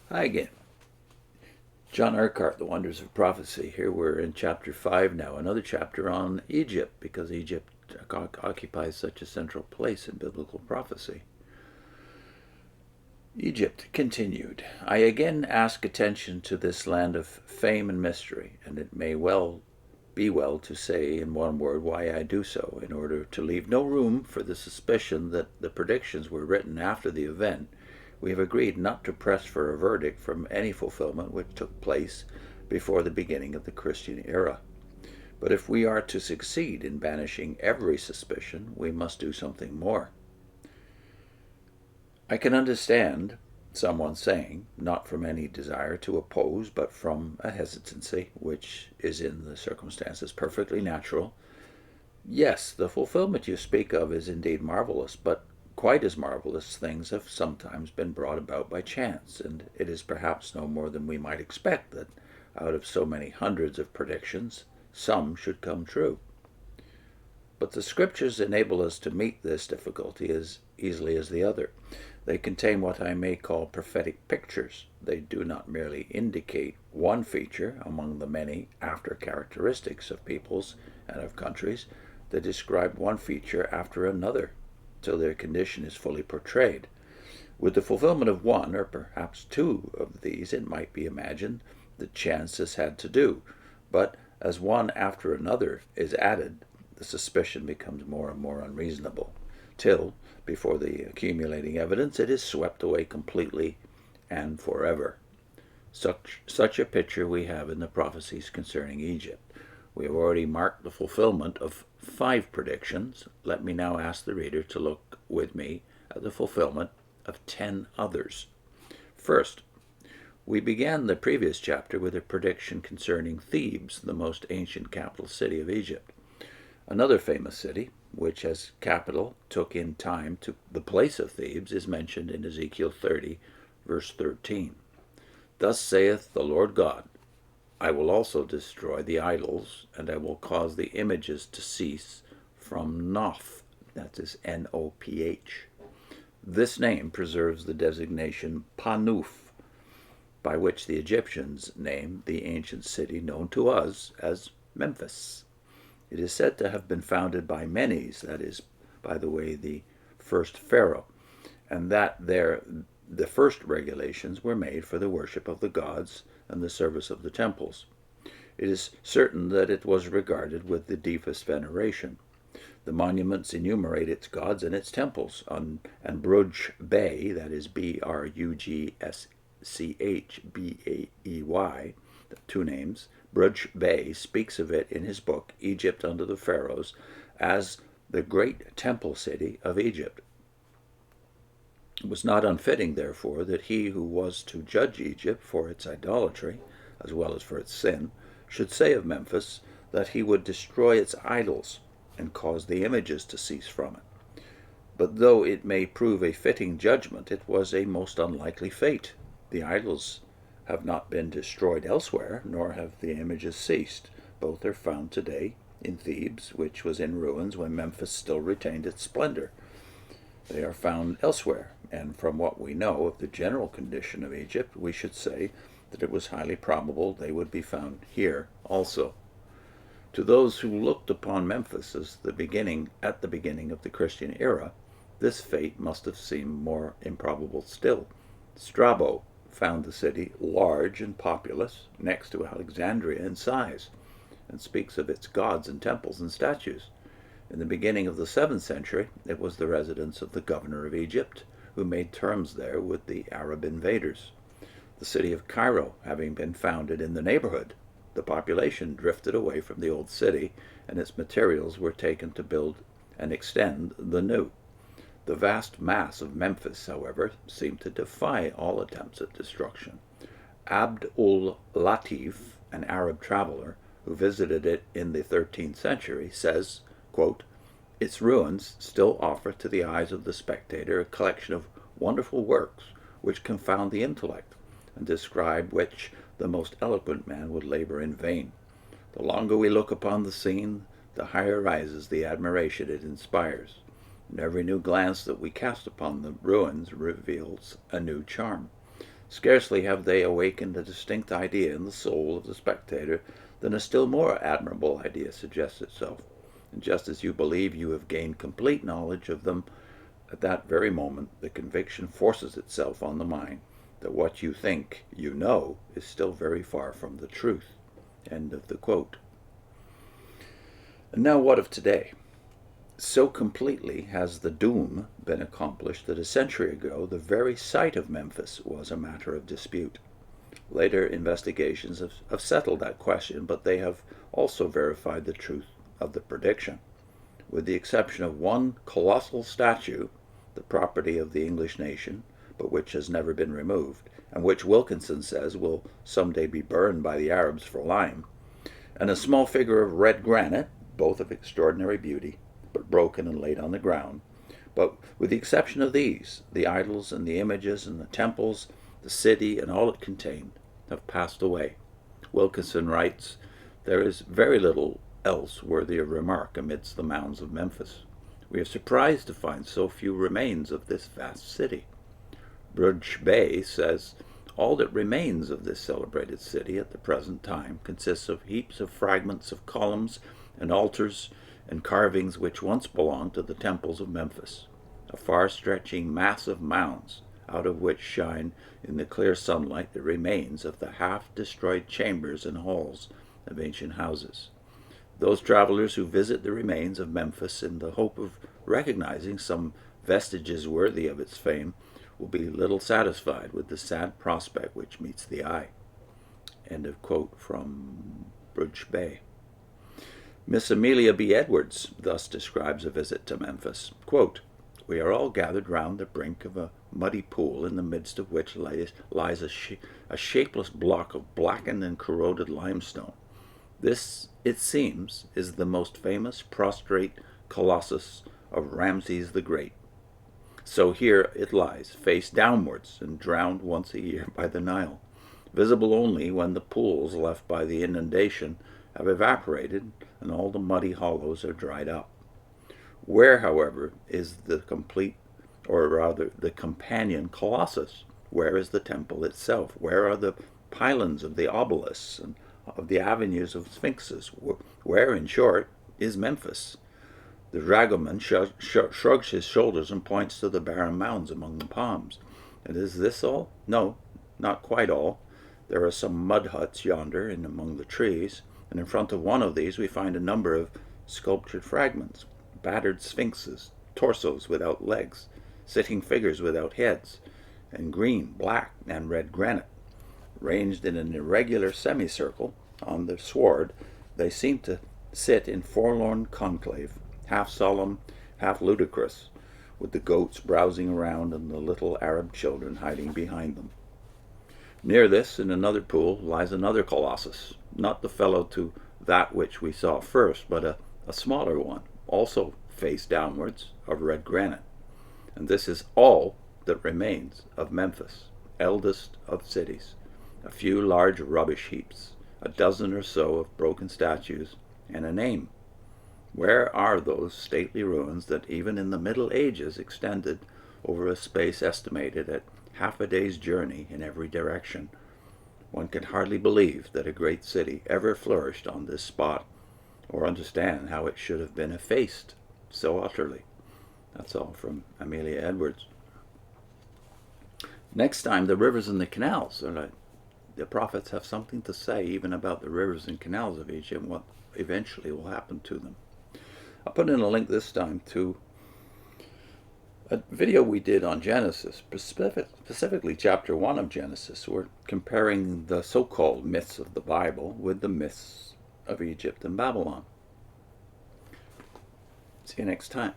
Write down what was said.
Hi again. John Urquhart, The Wonders of Prophecy. Here we're in chapter 5 now, another chapter on Egypt, because Egypt occupies such a central place in biblical prophecy. Egypt continued. I again ask attention to this land of fame and mystery, and it may be well to say in one word why I do so, in order to leave no room for the suspicion that the predictions were written after the event. We have agreed not to press for a verdict from any fulfillment which took place before the beginning of the Christian era. But if we are to succeed in banishing every suspicion, we must do something more. I can understand someone saying, not from any desire to oppose, but from a hesitancy, which is in the circumstances perfectly natural, yes, the fulfillment you speak of is indeed marvelous, but quite as marvelous things have sometimes been brought about by chance, and it is perhaps no more than we might expect that out of so many hundreds of predictions, some should come true. But the Scriptures enable us to meet this difficulty as easily as the other. They contain what I may call prophetic pictures. They do not merely indicate one feature among the many after characteristics of peoples and of countries. They describe one feature after another till their condition is fully portrayed. With the fulfillment of one, or perhaps two of these, it might be imagined that chance has had to do. But as one after another is added, the suspicion becomes more and more unreasonable, till, before the accumulating evidence, it is swept away completely and forever. Such a picture we have in the prophecies concerning Egypt. We have already marked the fulfillment of 5 predictions. Let me now ask the reader to look with me at the fulfillment of 10 others. First, we began the previous chapter with a prediction concerning Thebes, the most ancient capital city of Egypt. Another famous city, which as capital took in time to the place of Thebes, is mentioned in Ezekiel 30, verse 13. Thus saith the Lord God, I will also destroy the idols, and I will cause the images to cease from Noph, that is N-O-P-H. This name preserves the designation Panuf, by which the Egyptians named the ancient city known to us as Memphis. It is said to have been founded by Menes, that is, by the way, the first pharaoh, and that there the first regulations were made for the worship of the gods and the service of the temples. It is certain that it was regarded with the deepest veneration. The monuments enumerate its gods and its temples, and Brugsch Bey, that is Brugschbey, 2 names, Brugsch Bey speaks of it in his book, Egypt Under the Pharaohs, as the great temple city of Egypt. It was not unfitting, therefore, that he who was to judge Egypt for its idolatry, as well as for its sin, should say of Memphis that he would destroy its idols and cause the images to cease from it. But though it may prove a fitting judgment, it was a most unlikely fate. The idols have not been destroyed elsewhere, nor have the images ceased. Both are found today in Thebes, which was in ruins when Memphis still retained its splendor. They are found elsewhere, and from what we know of the general condition of Egypt, we should say that it was highly probable they would be found here also. To those who looked upon Memphis as at the beginning of the Christian era, this fate must have seemed more improbable still. Strabo found the city large and populous, next to Alexandria in size, and speaks of its gods and temples and statues. In the beginning of the 7th century, it was the residence of the governor of Egypt, who made terms there with the Arab invaders. The city of Cairo having been founded in the neighborhood, the population drifted away from the old city, and its materials were taken to build and extend the new. The vast mass of Memphis, however, seemed to defy all attempts at destruction. Abd-ul-Latif, an Arab traveler who visited it in the 13th century, says, quote, its ruins still offer to the eyes of the spectator a collection of wonderful works which confound the intellect, and describe which the most eloquent man would labor in vain. The longer we look upon the scene, the higher rises the admiration it inspires, and every new glance that we cast upon the ruins reveals a new charm. Scarcely have they awakened a distinct idea in the soul of the spectator than a still more admirable idea suggests itself. And just as you believe you have gained complete knowledge of them, at that very moment the conviction forces itself on the mind that what you think you know is still very far from the truth. End of the quote. And now what of today? So completely has the doom been accomplished that a century ago the very site of Memphis was a matter of dispute. Later investigations have settled that question, but they have also verified the truth of the prediction. With the exception of one colossal statue, the property of the English nation, but which has never been removed, and which Wilkinson says will someday be burned by the Arabs for lime, and a small figure of red granite, both of extraordinary beauty, but broken and laid on the ground. But with the exception of these, the idols and the images and the temples, the city and all it contained have passed away. Wilkinson writes, "There is very little else worthy of remark amidst the mounds of Memphis. We are surprised to find so few remains of this vast city." Brugsch Bey says, "All that remains of this celebrated city at the present time consists of heaps of fragments of columns and altars and carvings which once belonged to the temples of Memphis, a far-stretching mass of mounds, out of which shine in the clear sunlight the remains of the half-destroyed chambers and halls of ancient houses. Those travelers who visit the remains of Memphis in the hope of recognizing some vestiges worthy of its fame will be little satisfied with the sad prospect which meets the eye." End of quote from Brugsch Bey. Miss Amelia Edwards thus describes a visit to Memphis, quote, "We are all gathered round the brink of a muddy pool, in the midst of which lies a shapeless block of blackened and corroded limestone. This, it seems, is the most famous prostrate colossus of Ramses the Great. So here it lies, face downwards, and drowned once a year by the Nile, visible only when the pools left by the inundation have evaporated and all the muddy hollows are dried up. Where, however, is the complete, or rather the companion colossus? Where is the temple itself? Where are the pylons of the obelisks and of the avenues of sphinxes? Where, in short, is Memphis?" The dragoman shrugs his shoulders and points to the barren mounds among the palms. "And is this all? No, not quite all. There are some mud huts yonder and among the trees, and in front of one of these we find a number of sculptured fragments, battered sphinxes, torsos without legs, sitting figures without heads, and green, black, and red granite. Ranged in an irregular semicircle on the sward, they seem to sit in forlorn conclave, half solemn, half ludicrous, with the goats browsing around and the little Arab children hiding behind them. Near this, in another pool, lies another colossus, not the fellow to that which we saw first, but a smaller one, also face downwards, of red granite. And this is all that remains of Memphis, eldest of cities. A few large rubbish heaps, a dozen or so of broken statues, and a name. Where are those stately ruins that even in the Middle Ages extended over a space estimated at half a day's journey in every direction? One can hardly believe that a great city ever flourished on this spot, or understand how it should have been effaced so utterly." That's all from Amelia Edwards. Next time, the rivers and the canals. The prophets have something to say even about the rivers and canals of Egypt and what eventually will happen to them. I'll put in a link this time to a video we did on Genesis, specifically chapter 1 of Genesis. We're comparing the so-called myths of the Bible with the myths of Egypt and Babylon. See you next time.